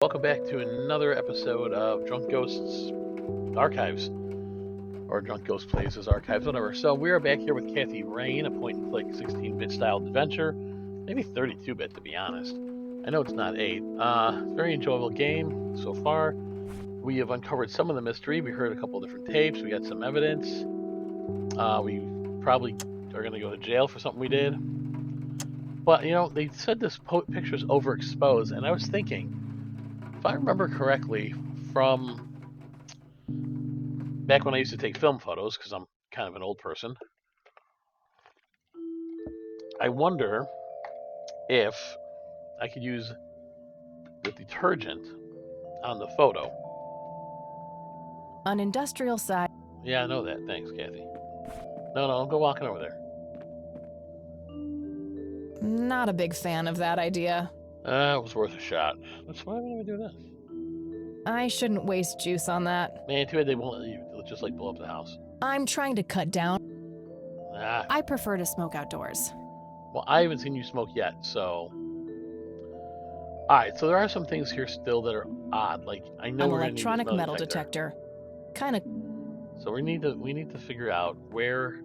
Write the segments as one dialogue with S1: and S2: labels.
S1: Welcome back to another episode of Drunk Ghosts Archives, or Drunk Ghost Places Archives, whatever. So we are back here with Kathy Rain, a point-and-click 16-bit styled adventure, maybe 32-bit to be honest. I know it's not 8. Very enjoyable game so far. We have uncovered some of the mystery. We heard a couple different tapes. We got some evidence. We probably are going to go to jail for something we did. But, they said this picture's overexposed, and I was thinking, if I remember correctly, from back when I used to take film photos, because I'm kind of an old person, I wonder if I could use the detergent on the photo.
S2: On industrial side.
S1: Yeah, I know that. Thanks, Kathy. No, don't go walking over there.
S2: Not a big fan of that idea.
S1: It was worth a shot. Why would we do this?
S2: I shouldn't waste juice on that.
S1: Man, too bad they won't let you just blow up the house.
S2: I'm trying to cut down.
S1: Ah.
S2: I prefer to smoke outdoors.
S1: Well, I haven't seen you smoke yet, so. Alright, so there are some things here still that are odd. Like, I know we're
S2: electronic
S1: gonna need
S2: metal detector. Kind of.
S1: So we need to figure out where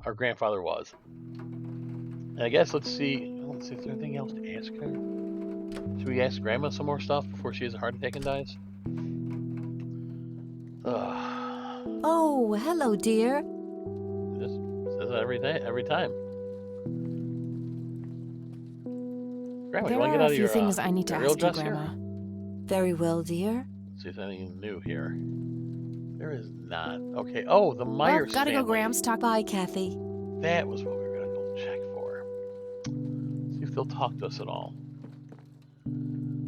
S1: our grandfather was. And I guess let's see if there's anything else to ask her. Should we ask Grandma some more stuff before she has a heart attack and dies?
S3: Oh, hello, dear.
S1: This says that every time. Grandma,
S2: There
S1: you want to
S2: are
S1: get
S2: a
S1: out of
S2: few
S1: your
S2: things I need to
S1: real
S2: ask you,
S1: dress here?
S2: Grandma.
S3: Very well, dear.
S1: Let's see if there's anything new here. There is not. Okay. Oh, the Myers
S2: Well, gotta
S1: family.
S2: go, Grams. Talk.
S3: Bye, Kathy.
S1: That was what we were gonna go check for. See if they'll talk to us at all.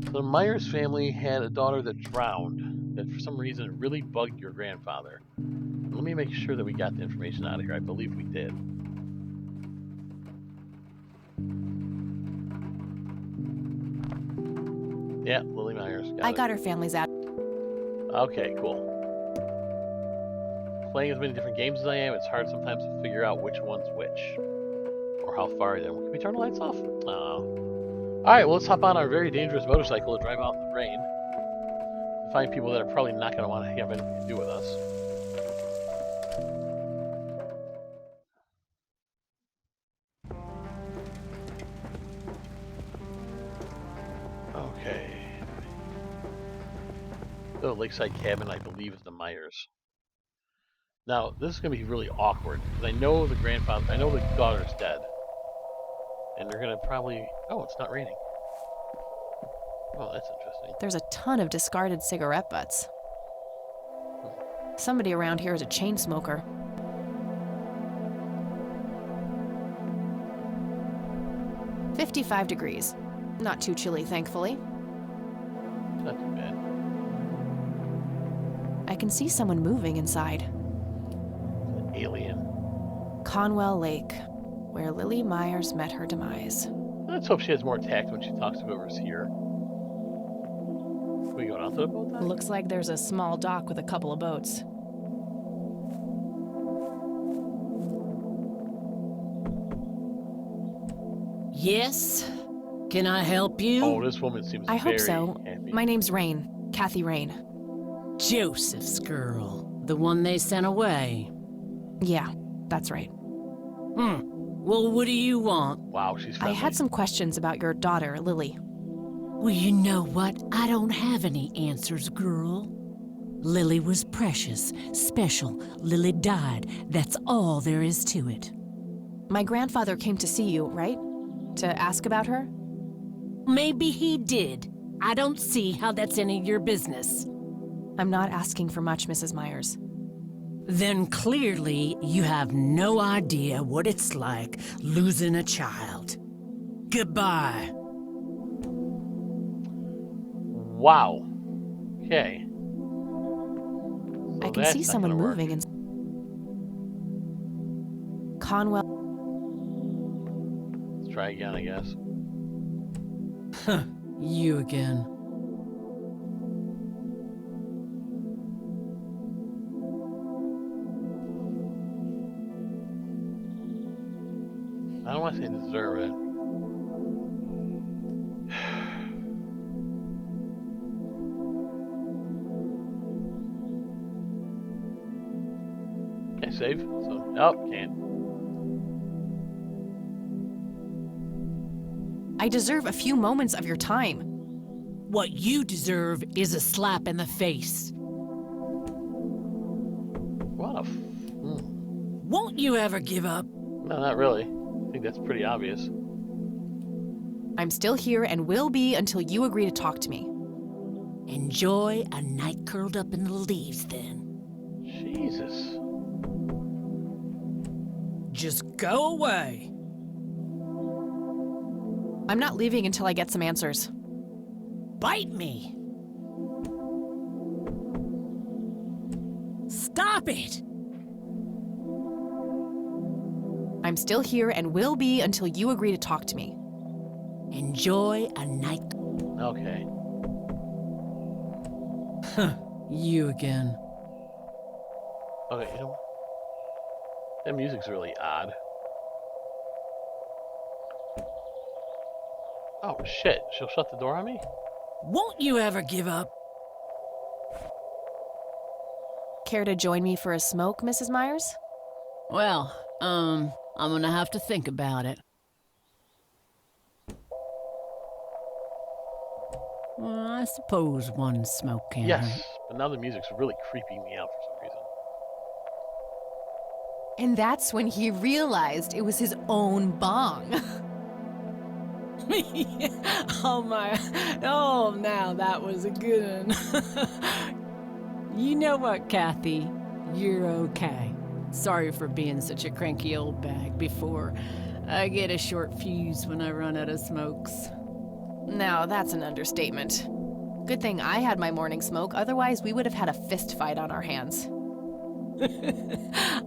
S1: So the Myers family had a daughter that drowned, that for some reason really bugged your grandfather. Let me make sure that we got the information out of here. I believe we did. Yeah, Lily Myers.
S2: Got her family's out.
S1: Okay, cool. Playing as many different games as I am, it's hard sometimes to figure out which one's which. Or how far they're. Can we turn the lights off? Alright, well, let's hop on our very dangerous motorcycle and drive out in the rain. To find people that are probably not going to want to have anything to do with us. Okay. The lakeside cabin, I believe, is the Myers. Now, this is going to be really awkward, because I know the daughter's dead. And they're going to probably... Oh, it's not raining. Oh, that's interesting.
S2: There's a ton of discarded cigarette butts. Somebody around here is a chain smoker. $55. Not too chilly, thankfully.
S1: Not too bad.
S2: I can see someone moving inside.
S1: An alien.
S2: Conwell Lake, where Lily Myers met her demise.
S1: Let's hope she has more tact when she talks to whoever's here. Can we go down to the boat then?
S2: Looks like there's a small dock with a couple of boats.
S4: Yes? Can I help you?
S1: Oh, this woman seems
S2: I hope
S1: very
S2: so.
S1: happy.
S2: My name's Rain. Kathy Rain.
S4: Joseph's girl. The one they sent away.
S2: Yeah, that's right.
S4: Well, what do you want?
S1: Wow, she's
S2: I
S1: friendly.
S2: had some questions about your daughter, Lily.
S4: Well, you know what? I don't have any answers, girl. Lily was precious, special. Lily died. That's all there is to it.
S2: My grandfather came to see you, right? To ask about her?
S4: Maybe he did. I don't see how that's any of your business.
S2: I'm not asking for much, Mrs. Myers.
S4: Then clearly you have no idea what it's like losing a child. Goodbye.
S1: Wow. Okay.
S2: I can see someone moving in. Conwell.
S1: Let's try again, I guess.
S4: You again.
S1: I don't want to say deserve it. save? So, oh, can't.
S2: I deserve a few moments of your time.
S4: What you deserve is a slap in the face.
S1: What a
S4: Won't you ever give up?
S1: No, not really. I think that's pretty obvious.
S2: I'm still here and will be until you agree to talk to me.
S4: Enjoy a night curled up in the leaves, then.
S1: Jesus.
S4: Just go away.
S2: I'm not leaving until I get some answers.
S4: Bite me. Stop it.
S2: I'm still here and will be until you agree to talk to me.
S4: Enjoy a night.
S1: Okay.
S4: You again.
S1: Okay, you know what? That music's really odd. Oh, shit. She'll shut the door on me?
S4: Won't you ever give up?
S2: Care to join me for a smoke, Mrs. Myers?
S4: Well, I'm gonna have to think about it. Well, I suppose one smoke can hurt.
S1: Yes, but now the music's really creeping me out for some reason.
S2: And that's when he realized it was his own bong.
S4: Oh, now that was a good one. You know what, Kathy? You're okay. Sorry for being such a cranky old bag before. I get a short fuse when I run out of smokes.
S2: Now, that's an understatement. Good thing I had my morning smoke, otherwise we would have had a fist fight on our hands.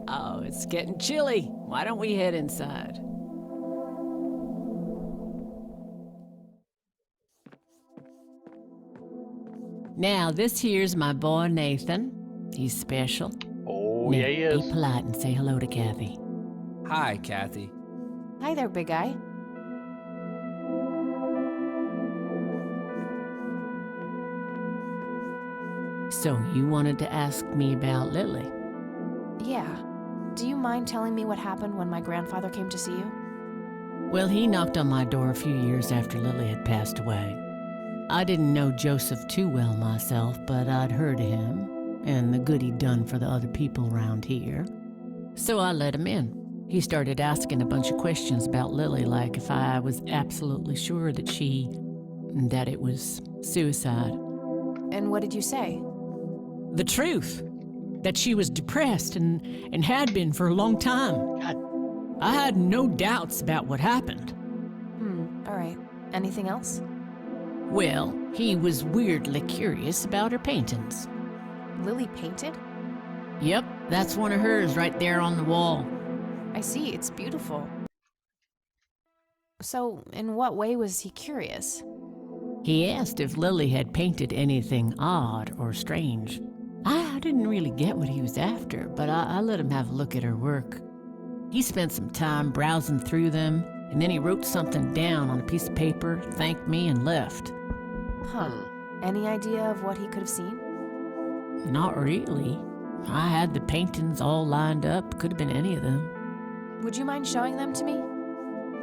S4: Oh, it's getting chilly. Why don't we head inside? Now, this here's my boy Nathan. He's special.
S1: Oh,
S4: Now,
S1: yeah, he is.
S4: Be polite and say hello to Kathy.
S5: Hi, Kathy.
S2: Hi there, big guy.
S4: So, you wanted to ask me about Lily?
S2: Yeah. Do you mind telling me what happened when my grandfather came to see you?
S4: Well, he knocked on my door a few years after Lily had passed away. I didn't know Joseph too well myself, but I'd heard of him and the good he'd done for the other people around here. So I let him in. He started asking a bunch of questions about Lily, like if I was absolutely sure that it was suicide.
S2: And what did you say?
S4: The truth. That she was depressed and had been for a long time.
S1: God.
S4: I had no doubts about what happened.
S2: All right. Anything else?
S4: Well, he was weirdly curious about her paintings.
S2: Lily painted?
S4: Yep, that's one of hers right there on the wall.
S2: I see, it's beautiful. So, in what way was he curious?
S4: He asked if Lily had painted anything odd or strange. I didn't really get what he was after, but I let him have a look at her work. He spent some time browsing through them, and then he wrote something down on a piece of paper, thanked me, and left.
S2: Huh. Any idea of what he could have seen?
S4: Not really. I had the paintings all lined up. Could have been any of them.
S2: Would you mind showing them to me?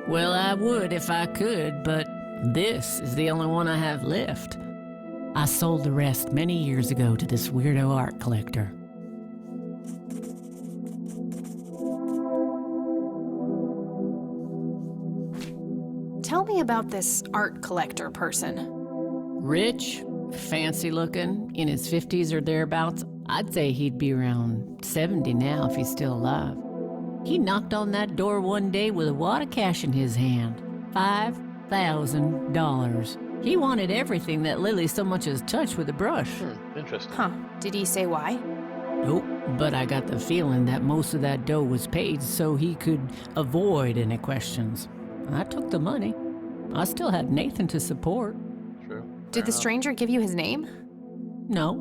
S4: Well, I would if I could, but this is the only one I have left. I sold the rest many years ago to this weirdo art collector.
S2: Tell me about this art collector person.
S4: Rich, fancy looking, in his 50s or thereabouts. I'd say he'd be around 70 now if he's still alive. He knocked on that door one day with a wad of cash in his hand. $5,000. He wanted everything that Lily so much as touched with a brush.
S1: Interesting.
S2: Huh. Did he say why?
S4: Nope, but I got the feeling that most of that dough was paid so he could avoid any questions. I took the money. I still had Nathan to support.
S1: True.
S2: Did the stranger give you his name?
S4: No.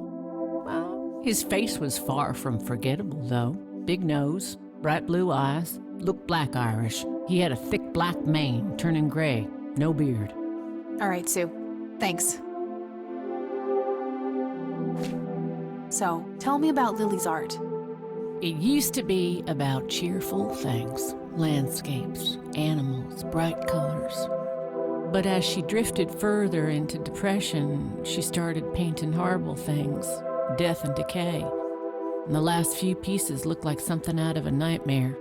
S4: Well, his face was far from forgettable, though. Big nose, bright blue eyes, looked black Irish. He had a thick black mane, turning gray, no beard.
S2: All right, Sue. Thanks. So, tell me about Lily's art.
S4: It used to be about cheerful things, landscapes, animals, bright colors. But as she drifted further into depression, she started painting horrible things, death and decay. And the last few pieces looked like something out of a nightmare.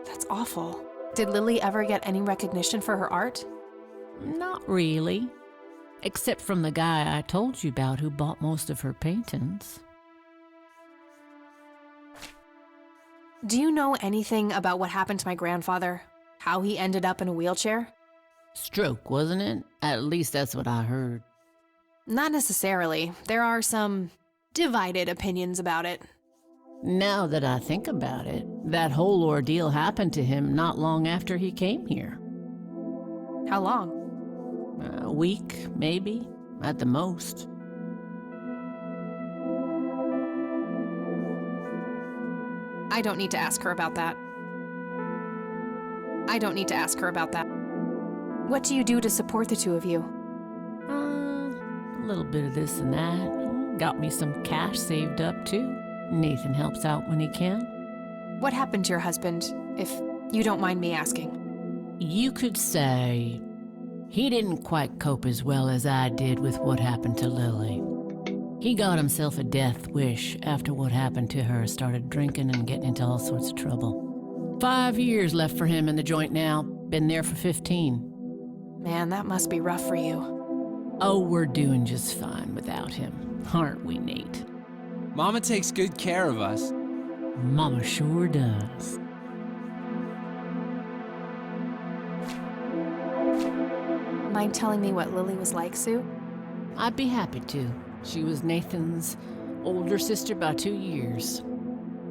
S2: That's awful. Did Lily ever get any recognition for her art?
S4: Not really. Except from the guy I told you about who bought most of her paintings.
S2: Do you know anything about what happened to my grandfather? How he ended up in a wheelchair?
S4: Stroke, wasn't it? At least that's what I heard.
S2: Not necessarily. There are some divided opinions about it.
S4: Now that I think about it, that whole ordeal happened to him not long after he came here.
S2: How long?
S4: A week, maybe, at the most.
S2: I don't need to ask her about that. What do you do to support the two of you?
S4: A little bit of this and that. Got me some cash saved up, too. Nathan helps out when he can.
S2: What happened to your husband, if you don't mind me asking?
S4: You could say he didn't quite cope as well as I did with what happened to Lily. He got himself a death wish after what happened to her, started drinking and getting into all sorts of trouble. 5 years left for him in the joint now. Been there for 15.
S2: Man, that must be rough for you.
S4: Oh, we're doing just fine without him, aren't we, Nate?
S5: Mama takes good care of us.
S4: Mama sure does.
S2: Mind telling me what Lily was like, Sue?
S4: I'd be happy to. She was Nathan's older sister by 2 years.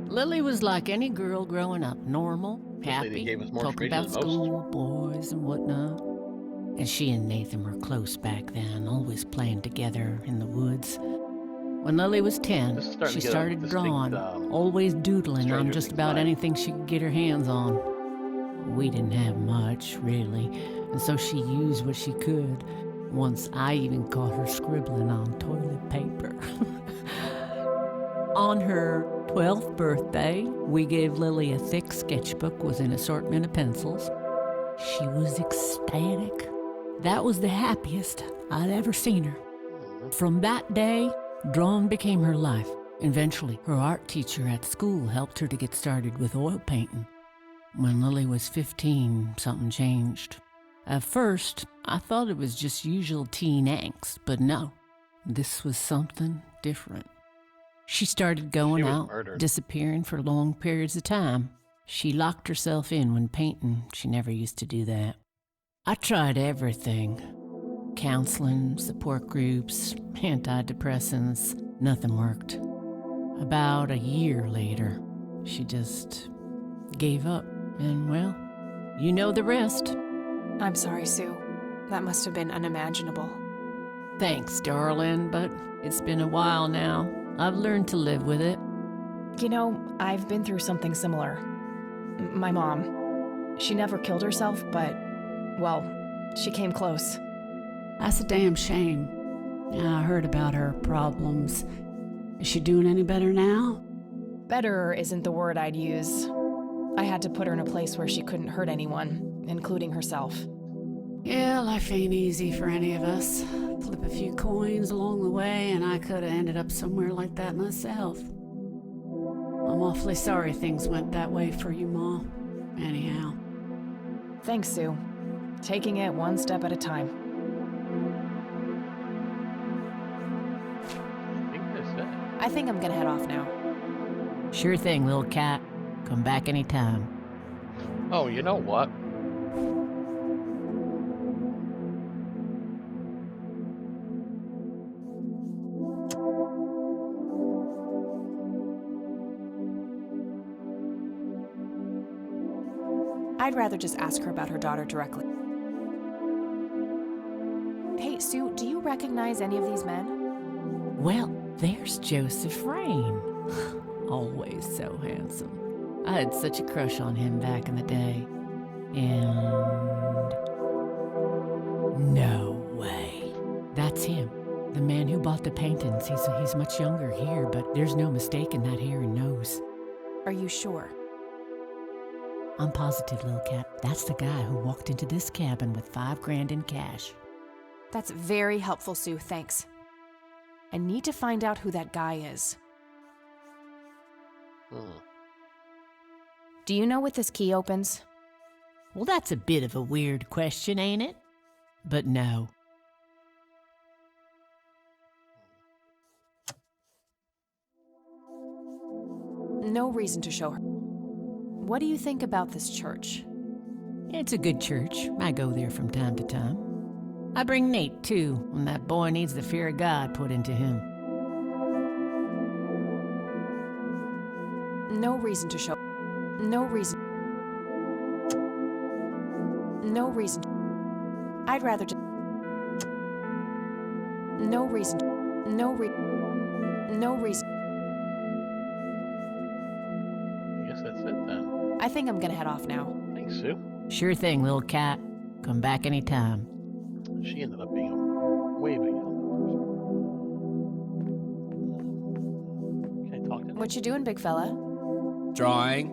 S4: Lily was like any girl growing up, normal, happy,
S1: gave us more
S4: talking
S1: information
S4: about
S1: than most.
S4: school, boys, and whatnot. And she and Nathan were close back then, always playing together in the woods. When Lily was 10,
S1: This is starting
S4: she
S1: to get a
S4: started
S1: distinct,
S4: drawing, always doodling on
S1: Stranger
S4: just
S1: Things
S4: about
S1: vibe.
S4: anything she could get her hands on. We didn't have much, really, and so she used what she could. Once I even caught her scribbling on toilet paper. On her 12th birthday, we gave Lily a thick sketchbook with an assortment of pencils. She was ecstatic. That was the happiest I'd ever seen her. From that day, drawing became her life. Eventually, her art teacher at school helped her to get started with oil painting. When Lily was 15, something changed. At first, I thought it was just usual teen angst, but no, this was something different. She started going
S1: She was
S4: out,
S1: murdered.
S4: disappearing for long periods of time. She locked herself in when painting. She never used to do that. I tried everything. Counseling, support groups, antidepressants. Nothing worked. About a year later, she just gave up. And well, you know the rest.
S2: I'm sorry, Sue. That must have been unimaginable.
S4: Thanks, darling, but it's been a while now. I've learned to live with it.
S6: You know, I've been through something similar. My mom. She never killed herself, but, well, she came close.
S7: That's a damn shame. I heard about her problems. Is she doing any better now?
S6: Better isn't the word I'd use. I had to put her in a place where she couldn't hurt anyone, including herself.
S7: Yeah, life ain't easy for any of us. Flip a few coins along the way, and I could have ended up somewhere like that myself. I'm awfully sorry things went that way for you, Ma. Anyhow.
S6: Thanks, Sue. Taking it one step at a time.
S1: I think that's it.
S2: I think I'm gonna head off now.
S4: Sure thing, little cat. Come back anytime.
S1: Oh, you know what?
S2: I'd rather just ask her about her daughter directly. Hey, Sue, do you recognize any of these men?
S4: Well, there's Joseph Rain. Always so handsome. I had such a crush on him back in the day. And... no way. That's him. The man who bought the paintings. He's much younger here, but there's no mistaking that hair and nose.
S2: Are you sure?
S4: I'm positive, Lil Cat. That's the guy who walked into this cabin with $5 grand in cash.
S2: That's very helpful, Sue. Thanks. I need to find out who that guy is. Do you know what this key opens?
S4: Well, that's a bit of a weird question, ain't it? But no.
S2: No reason to show her. What do you think about this church?
S4: It's a good church. I go there from time to time. I bring Nate, too, when that boy needs the fear of God put into him.
S2: No reason to show. No reason. No reason. I'd rather just. No reason. No reason.
S1: I guess that's it then.
S2: I think I'm gonna head off now.
S1: Thanks, Sue.
S4: Sure thing, Lil Cat. Come back anytime.
S1: She ended up being a way big help. Can I talk to her?
S2: What you doing, big fella?
S5: Drawing.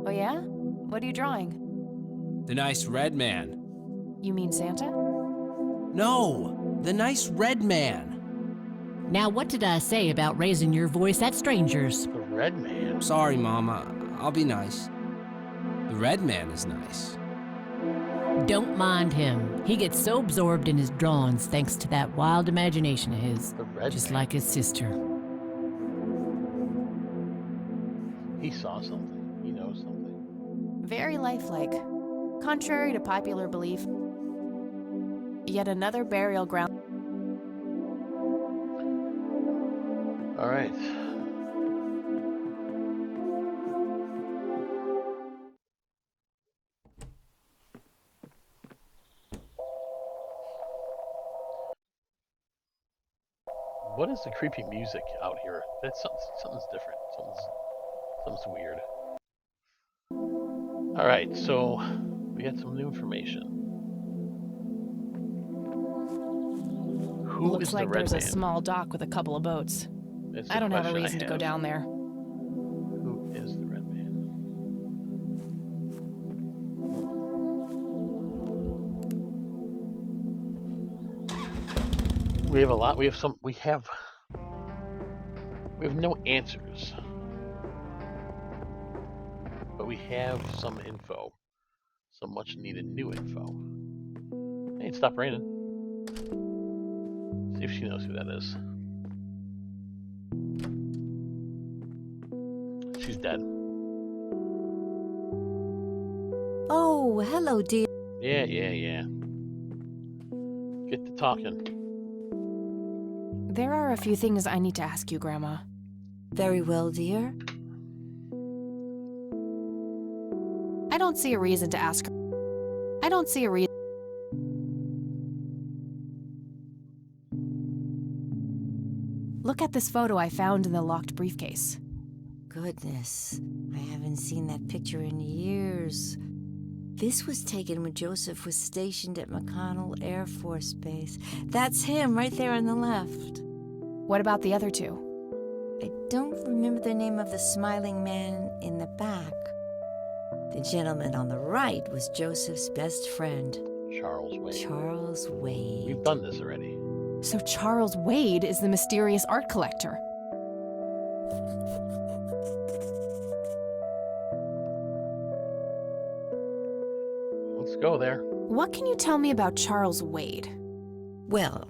S2: Oh yeah? What are you drawing?
S5: The nice red man.
S2: You mean Santa?
S5: No, the nice red man.
S4: Now, what did I say about raising your voice at strangers?
S1: The Red Man.
S5: Sorry, Mama. I'll be nice. The red man is nice.
S4: Don't mind him. He gets so absorbed in his drawings thanks to that wild imagination of his.
S1: The Red
S4: Just
S1: Man.
S4: like his sister.
S1: He saw something. He knows something.
S2: Very lifelike. Contrary to popular belief. Yet another burial ground.
S1: All right. What is the creepy music out here? That's something's different. Something's weird. All right, so we got some new information. Who is
S2: Looks
S1: the
S2: like
S1: Red
S2: there's
S1: Man?
S2: a small dock with a couple of boats.
S1: That's the
S2: I don't have a
S1: question
S2: reason to go down there.
S1: Who is the Red Man? We have a lot. We have no answers, but we have some info, some much needed new info. Hey, it stopped raining. See if she knows who that is. She's dead.
S3: Oh, hello, dear.
S1: Yeah. Get to talking.
S2: There are a few things I need to ask you, Grandma.
S3: Very well, dear.
S2: I don't see a reason to ask her. I don't see a reason. Look at this photo I found in the locked briefcase.
S3: Goodness, I haven't seen that picture in years. This was taken when Joseph was stationed at McConnell Air Force Base. That's him right there on the left.
S2: What about the other two?
S3: I don't remember the name of the smiling man in the back. The gentleman on the right was Joseph's best friend,
S1: Charles Wade.
S3: Charles Wade.
S1: We've done this already.
S2: So Charles Wade is the mysterious art collector.
S1: Let's go there.
S2: What can you tell me about Charles Wade?
S3: Well,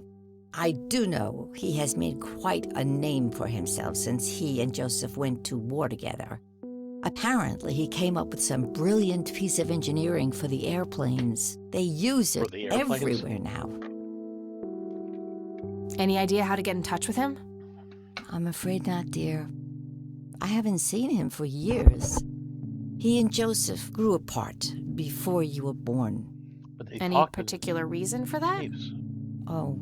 S3: I do know he has made quite a name for himself since he and Joseph went to war together. Apparently, he came up with some brilliant piece of engineering for the airplanes. They use
S1: For
S3: it
S1: the airplanes?
S3: everywhere now.
S2: Any idea how to get in touch with him?
S3: I'm afraid not, dear. I haven't seen him for years. He and Joseph grew apart before you were born.
S1: But they
S2: Any
S1: talked in
S2: particular reason for that?
S1: tapes.
S3: Oh,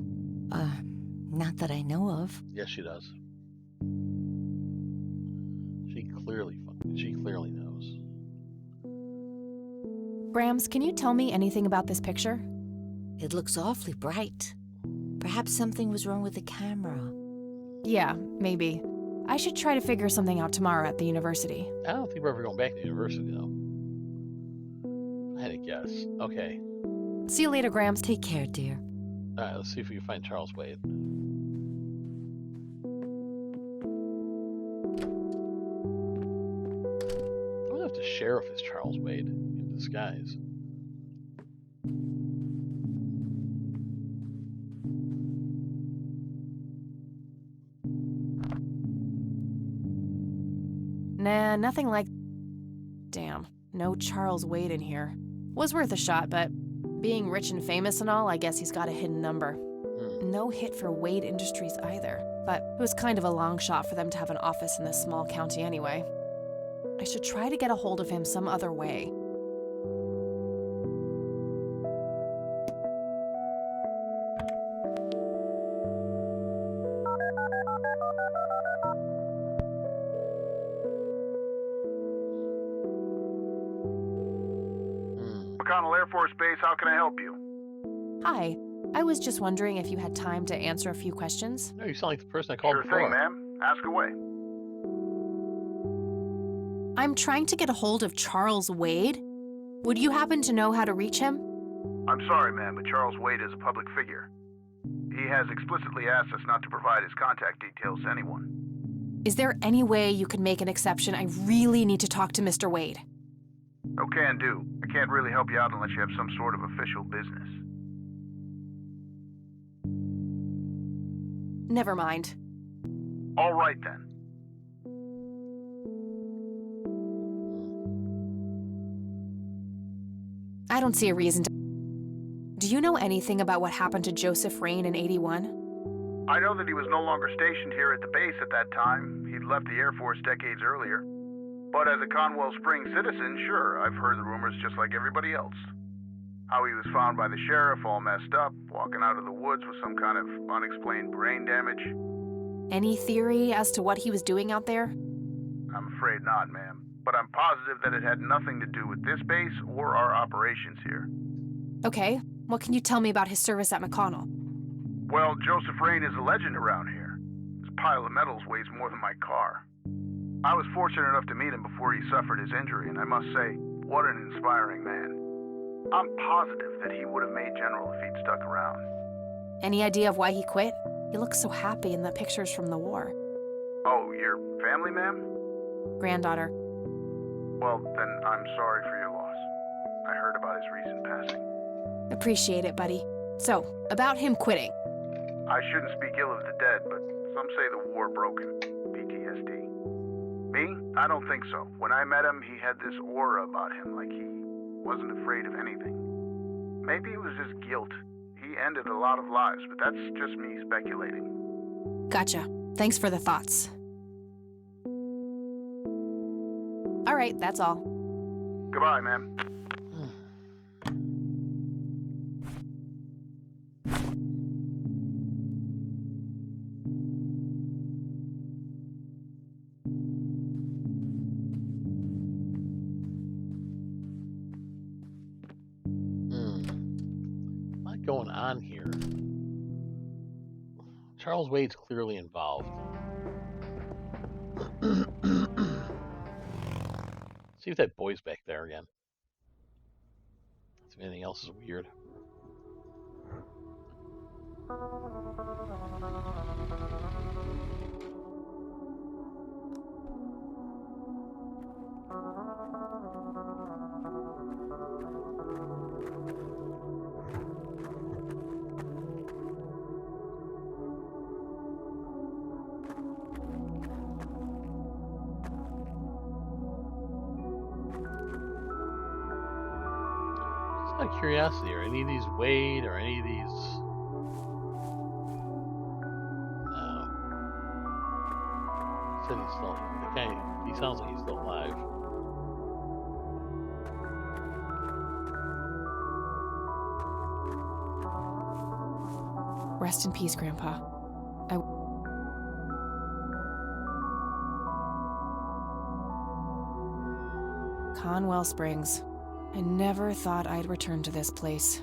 S3: not that I know of.
S1: Yes, she does. She clearly knows.
S2: Grams, can you tell me anything about this picture?
S3: It looks awfully bright. Perhaps something was wrong with the camera.
S2: Yeah, maybe.
S6: I should try to figure something out tomorrow at the university.
S1: I don't think we're ever going back to university, though. I had a guess. Okay.
S6: See you later, Grams.
S3: Take care, dear.
S1: All right, let's see if we can find Charles Wade. I wonder if the sheriff is Charles Wade in disguise.
S6: Nah, nothing like... Damn, no Charles Wade in here. Was worth a shot, but being rich and famous and all, I guess he's got a hidden number. No hit for Wade Industries either, but it was kind of a long shot for them to have an office in this small county anyway. I should try to get a hold of him some other way.
S8: McConnell Air Force Base, how can I help you?
S6: Hi, I was just wondering if you had time to answer a few questions.
S1: No, you sound like the person I called
S8: Sure
S1: before.
S8: thing, ma'am. Ask away.
S6: I'm trying to get a hold of Charles Wade. Would you happen to know how to reach him?
S8: I'm sorry, ma'am, but Charles Wade is a public figure. He has explicitly asked us not to provide his contact details to anyone.
S6: Is there any way you could make an exception? I really need to talk to Mr. Wade.
S8: No can do. I can't really help you out unless you have some sort of official business.
S6: Never mind.
S8: All right, then.
S6: I don't see a reason to... Do you know anything about what happened to Joseph Rain in '81?
S8: I know that he was no longer stationed here at the base at that time. He'd left the Air Force decades earlier. But as a Conwell Springs citizen, sure, I've heard the rumors just like everybody else. How he was found by the sheriff all messed up, walking out of the woods with some kind of unexplained brain damage.
S6: Any theory as to what he was doing out there?
S8: I'm afraid not, ma'am. But I'm positive that it had nothing to do with this base or our operations here.
S6: Okay, what can you tell me about his service at McConnell?
S8: Well, Joseph Rain is a legend around here. His pile of medals weighs more than my car. I was fortunate enough to meet him before he suffered his injury, and I must say, what an inspiring man. I'm positive that he would have made General if he'd stuck around.
S6: Any idea of why he quit? He looks so happy in the pictures from the war.
S8: Oh, your family, ma'am?
S6: Granddaughter.
S8: Well, then I'm sorry for your loss. I heard about his recent passing.
S6: Appreciate it, buddy. So, about him quitting.
S8: I shouldn't speak ill of the dead, but some say the war broke him. PTSD. Me? I don't think so. When I met him, he had this aura about him, like he wasn't afraid of anything. Maybe it was just guilt. He ended a lot of lives, but that's just me speculating.
S6: Gotcha. Thanks for the thoughts. All right, that's all.
S8: Goodbye, ma'am.
S1: What's going on here? Charles Wade's clearly involved. See if that boy's back there again. If anything else is weird. Out of curiosity, are any of these Wade or any of these? No. He said he's still. He sounds like he's still alive.
S6: Rest in peace, Grandpa. Conwell Springs. I never thought I'd return to this place.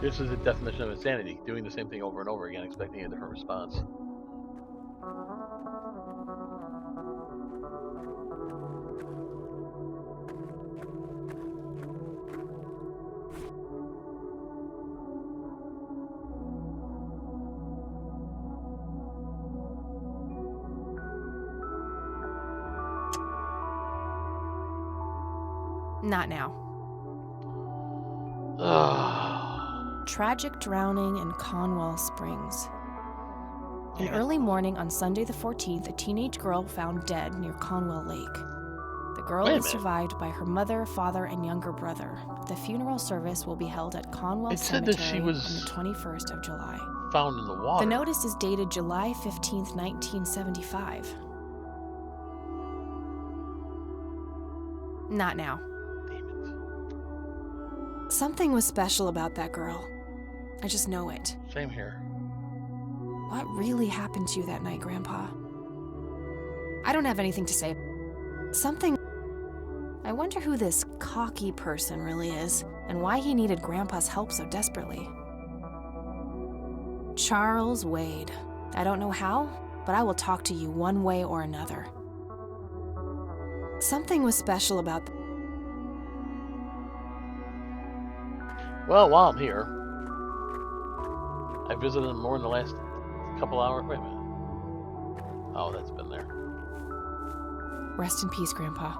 S1: This is the definition of insanity: doing the same thing over and over again, expecting a different response.
S6: Not now. Tragic drowning in Conwell Springs. In early morning on Sunday the 14th, a teenage girl found dead near Conwell Lake. The girl is survived by her mother, father, and younger brother. The funeral service will be held at Conwell Cemetery on the 21st of July.
S1: Found in the water.
S6: The notice is dated July 15th, 1975. Not now. Something was special about that girl. I just know it.
S1: Same here.
S6: What really happened to you that night, Grandpa? I don't have anything to say. Something... I wonder who this cocky person really is, and why he needed Grandpa's help so desperately. Charles Wade. I don't know how, but I will talk to you one way or another. Something was special about...
S1: Well, while I'm here, I visited him more in the last couple hours. Wait a minute. Oh, that's been there.
S6: Rest in peace, Grandpa.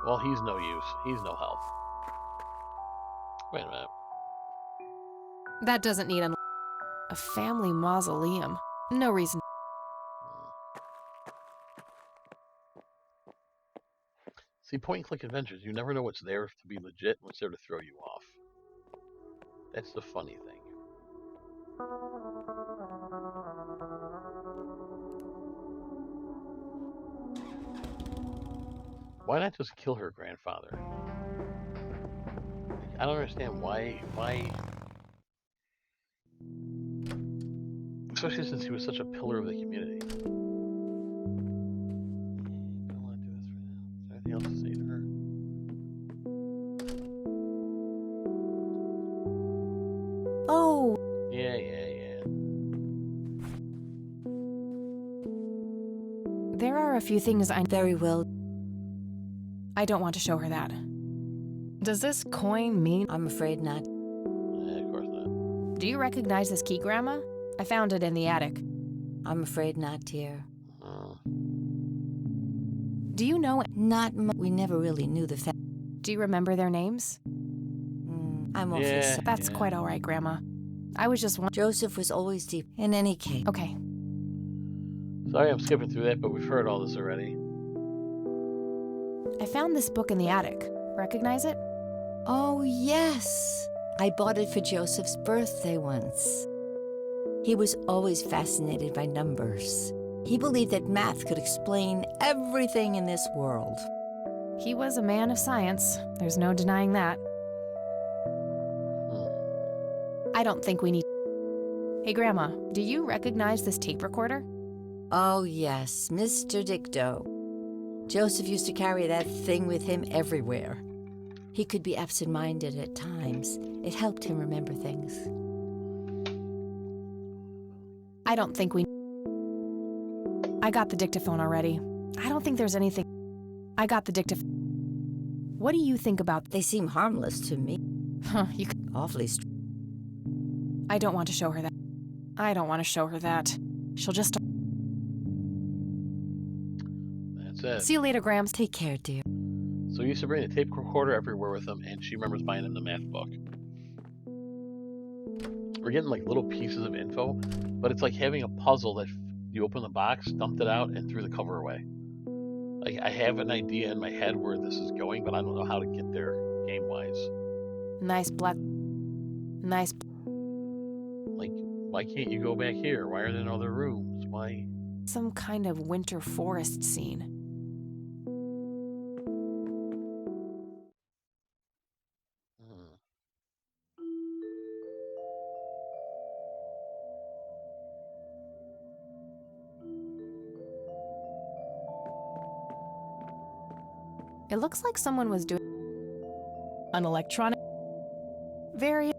S1: Well, he's no use. He's no help. Wait a minute.
S6: That doesn't need a family mausoleum. No reason.
S1: See, point-and-click adventures, you never know what's there to be legit and what's there to throw you off. That's the funny thing. Why not just kill her grandfather? I don't understand why... Especially since he was such a pillar of the community. Else to say to her.
S6: Oh.
S1: Yeah.
S6: There are a few things I...
S3: Very well.
S6: I don't want to show her that. Does this coin mean...
S3: I'm afraid not.
S1: Yeah, of course not.
S6: Do you recognize this key, Grandma? I found it in the attic.
S3: I'm afraid not, dear.
S6: Do you know...
S3: We never really knew the fact.
S6: Do you remember their names?
S3: I'm awfully sorry.
S6: That's quite all right, Grandma. I was just
S3: Joseph was always deep. In any case.
S6: Okay.
S1: Sorry I'm skipping through that, but we've heard all this already.
S6: I found this book in the attic. Recognize it?
S3: Oh, yes. I bought it for Joseph's birthday once. He was always fascinated by numbers. He believed that math could explain everything in this world.
S6: He was a man of science. There's no denying that. I don't think we need... Hey, Grandma, do you recognize this tape recorder?
S3: Oh, yes, Mr. Dicto. Joseph used to carry that thing with him everywhere. He could be absent-minded at times. It helped him remember things.
S6: I don't think we... I got the dictaphone already. I don't think there's anything... I got the dictaphone. What do you think about...
S3: They seem harmless to me.
S6: You could...
S3: Awfully...
S6: I don't want to show her that. I don't want to show her that. She'll just...
S1: That's it.
S6: See you later, Grams.
S3: Take care, dear.
S1: So he used to bring the tape recorder everywhere with him, and she remembers buying him the math book. We're getting like little pieces of info, but it's like having a puzzle that you open the box, dumped it out, and threw the cover away. Like, I have an idea in my head where this is going, but I don't know how to get there game-wise.
S6: Nice black... Nice...
S1: Like, why can't you go back here? Why are there no other rooms? Why...
S6: Some kind of winter forest scene. It looks like someone was doing an electronic. Very.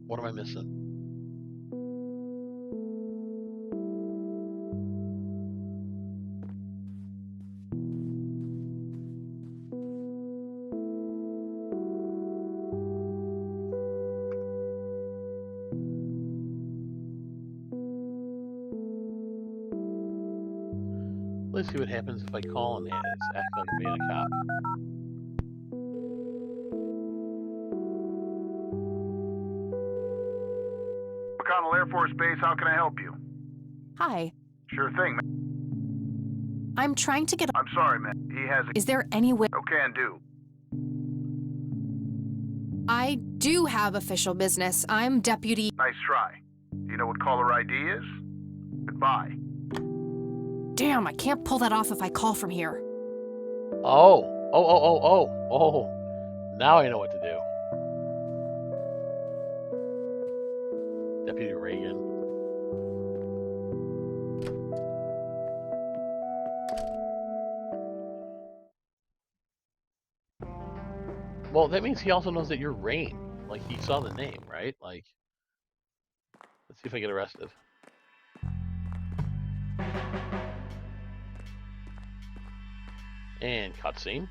S1: What am I missing? Let's see what happens if I call and it's acting like being a cop.
S8: McConnell Air Force Base, how can I help you?
S6: Hi.
S8: Sure thing, man.
S6: I'm trying to get.
S8: I'm sorry, man. He has a...
S6: Is there any way?
S8: No can do.
S6: I do have official business. I'm deputy.
S8: Nice try. Do you know what caller ID is? Goodbye.
S6: Damn, I can't pull that off if I call from here.
S1: Oh. Now I know what to do. Deputy Reagan. Well, that means he also knows that you're Rain. Like, he saw the name, right? Like, let's see if I get arrested. And cutscene.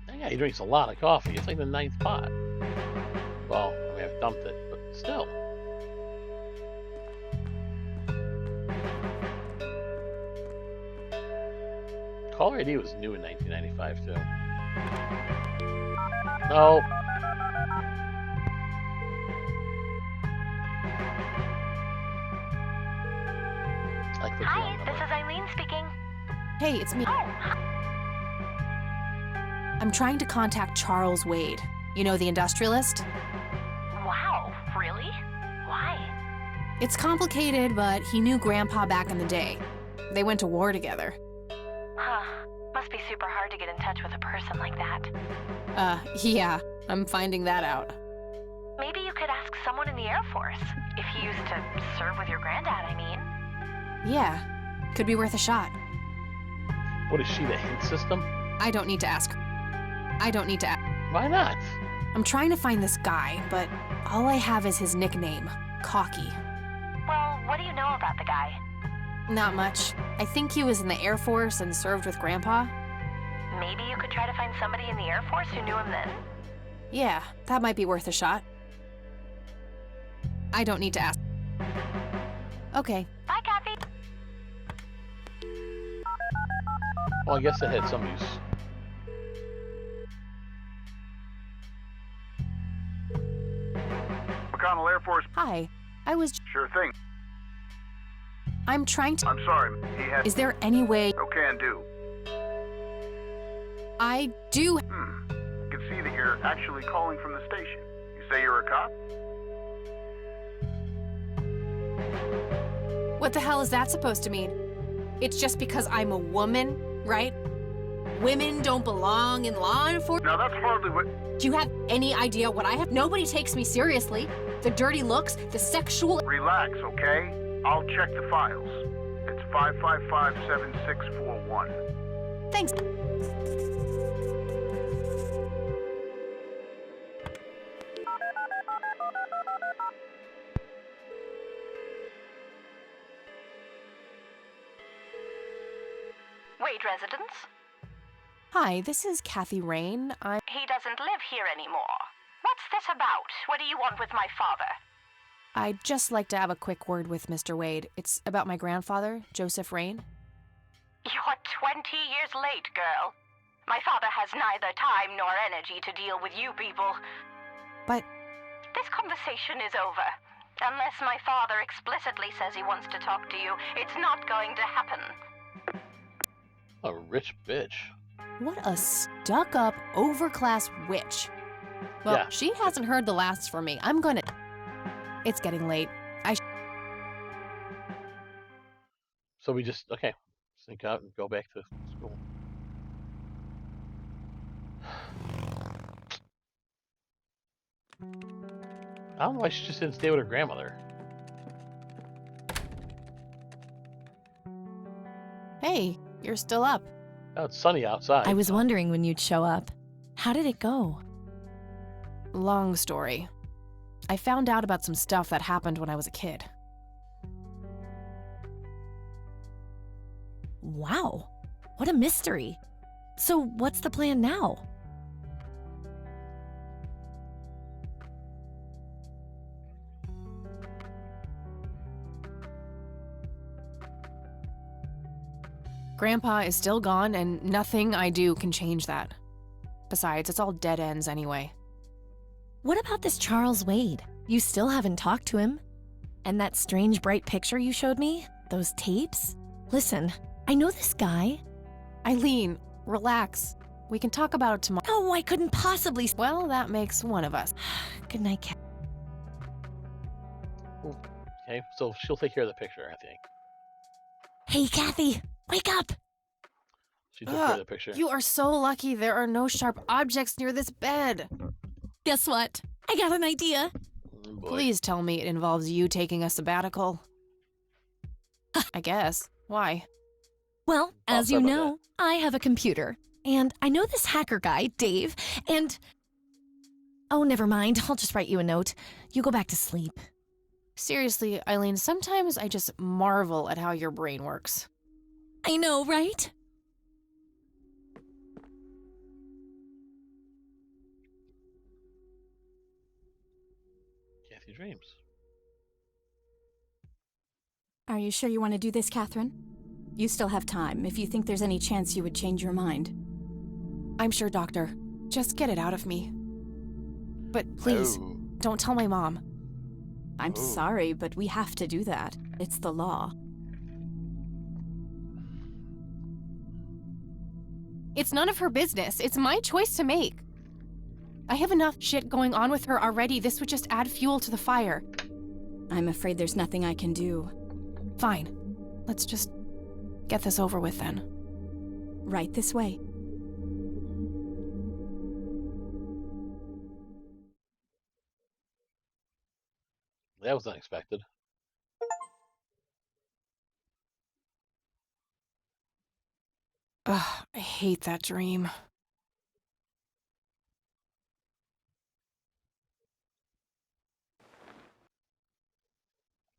S1: That guy drinks a lot of coffee. It's like the 9th pot. Well, I mean, I've dumped it, but still. Caller ID was new in 1995, too. No.
S9: Hi, this is Eileen speaking.
S6: Hey, it's me.
S9: Oh.
S6: I'm trying to contact Charles Wade. You know, the industrialist?
S9: Wow, really? Why?
S6: It's complicated, but he knew Grandpa back in the day. They went to war together.
S9: Huh. Must be super hard to get in touch with a person like that.
S6: Yeah, I'm finding that out.
S9: Maybe you could ask someone in the Air Force. If he used to serve with your granddad, I mean.
S6: Yeah, could be worth a shot.
S1: What is she, the hint system?
S6: I don't need to ask.
S1: Why not?
S6: I'm trying to find this guy, but all I have is his nickname, Cocky.
S9: Well, what do you know about the guy?
S6: Not much. I think he was in the Air Force and served with Grandpa.
S9: Maybe you could try to find somebody in the Air Force who knew him then?
S6: Yeah, that might be worth a shot. I don't need to ask. Okay.
S9: Bye, Kathy.
S1: Well, I guess that had some use.
S8: McConnell Air Force.
S6: Hi. I was.
S8: Sure thing.
S6: I'm trying to.
S8: I'm sorry. He has.
S6: Is there any way?
S8: No can do.
S6: I do.
S8: I can see that you're actually calling from the station. You say you're a cop?
S6: What the hell is that supposed to mean? It's just because I'm a woman, right? Women don't belong in law enforcement.
S8: Now that's hardly what...
S6: Do you have any idea what I have? Nobody takes me seriously. The dirty looks, the sexual...
S8: Relax, okay? I'll check the files. It's 555-7641.
S6: Thanks.
S9: Wade residence?
S6: Hi, this is Kathy Rain.
S9: He doesn't live here anymore. What's this about? What do you want with my father?
S6: I'd just like to have a quick word with Mr. Wade. It's about my grandfather, Joseph Rain.
S9: You're 20 years late, girl. My father has neither time nor energy to deal with you people.
S6: But...
S9: This conversation is over. Unless my father explicitly says he wants to talk to you, it's not going to happen.
S1: A rich bitch.
S6: What a stuck-up, overclass witch. Well,
S1: yeah.
S6: She hasn't heard the last from me. I'm gonna... It's getting late.
S1: So we just sneak out and go back to school. I don't know why she just didn't stay with her grandmother.
S6: Hey, you're still up.
S1: Oh, it's sunny outside.
S10: I was wondering when you'd show up. How did it go?
S6: Long story. I found out about some stuff that happened when I was a kid.
S10: Wow, what a mystery. So what's the plan now?
S6: Grandpa is still gone, and nothing I do can change that. Besides, it's all dead ends anyway.
S10: What about this Charles Wade? You still haven't talked to him? And that strange bright picture you showed me? Those tapes? Listen, I know this guy.
S6: Eileen, relax. We can talk about it tomorrow.
S10: Oh, I couldn't possibly.
S6: Well, that makes one of us.
S10: Good night, Kat.
S1: Okay, so she'll take care of the picture, I think.
S10: Hey, Kathy, wake up!
S1: She took care of the picture.
S6: You are so lucky there are no sharp objects near this bed.
S10: Guess what? I got an idea.
S1: Oh, boy.
S6: Please tell me it involves you taking a sabbatical. I guess. Why?
S10: Well, as you
S1: sorry about
S10: know, I have a computer. And I know this hacker guy, Dave, and... Oh, never mind. I'll just write you a note. You go back to sleep.
S6: Seriously, Eileen, sometimes I just marvel at how your brain works.
S10: I know, right?
S1: Kathy Dreams.
S11: Are you sure you want to do this, Catherine? You still have time, if you think there's any chance you would change your mind.
S6: I'm sure, Doctor. Just get it out of me. But please, don't tell my mom.
S11: I'm sorry, but we have to do that. It's the law.
S6: It's none of her business. It's my choice to make. I have enough shit going on with her already. This would just add fuel to the fire.
S11: I'm afraid there's nothing I can do.
S6: Fine. Let's just get this over with then.
S11: Right this way.
S1: That was unexpected.
S6: Ugh, I hate that dream.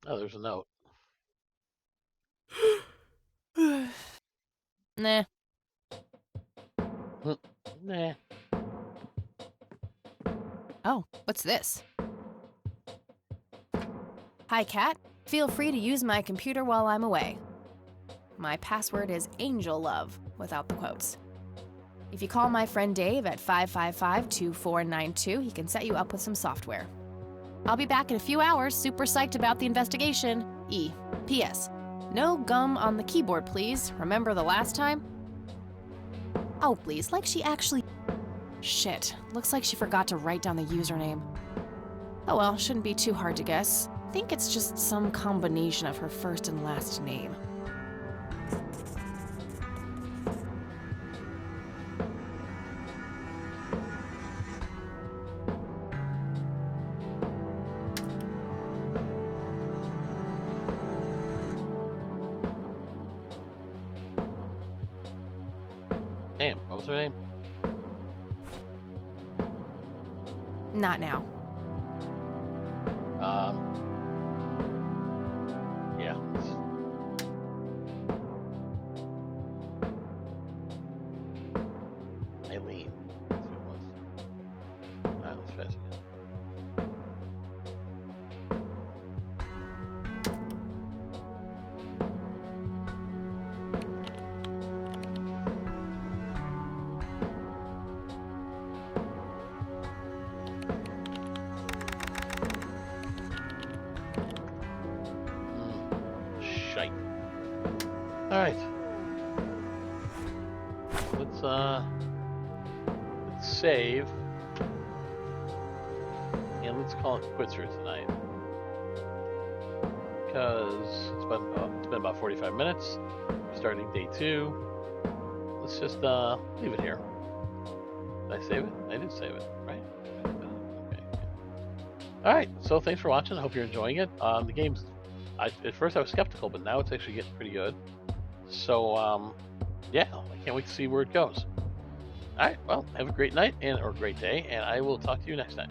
S1: Oh, there's a note.
S6: Nah.
S1: Nah.
S6: Oh, what's this? Hi, Kat. Feel free to use my computer while I'm away. My password is AngelLove, without the quotes. If you call my friend Dave at 555-2492, he can set you up with some software. I'll be back in a few hours, super psyched about the investigation. E. P.S. No gum on the keyboard, please. Remember the last time? Oh, please, like she actually... Shit, looks like she forgot to write down the username. Oh well, shouldn't be too hard to guess. I think it's just some combination of her first and last name.
S1: Damn, what was her name?
S6: Not now.
S1: Yeah. Eileen. That's who it was. Alright, let's try this again. Shite. Alright. Let's save. And let's call it quits for tonight. because it's been about 45 minutes. Starting day 2. Let's just leave it here. Did I save it? I did save it, right? Okay. Alright, so thanks for watching. I hope you're enjoying it. The game's... at first I was skeptical, but now it's actually getting pretty good. So, yeah, I can't wait to see where it goes. Alright, well, have a great night, or great day, and I will talk to you next time.